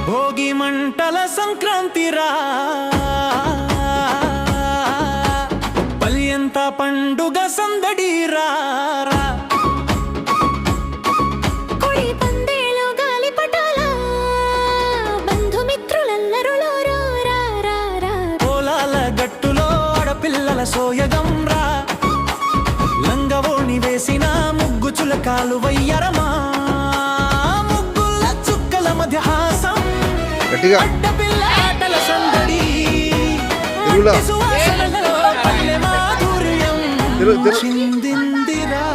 భోగి మంటల సంక్రాంతిరా పల్యంత పండుగ సందడిరా పిల్లల సోయగం రా లంగవోణి వేసిన ముగ్గు చులకాలు వయ్యరమా ముగ్గుల చుక్కల మధ్య హాసం అడ్డపిల్ల ఆటల సందడి సువాసనలలో పల్లె మాధుర్యం చిందిందిరా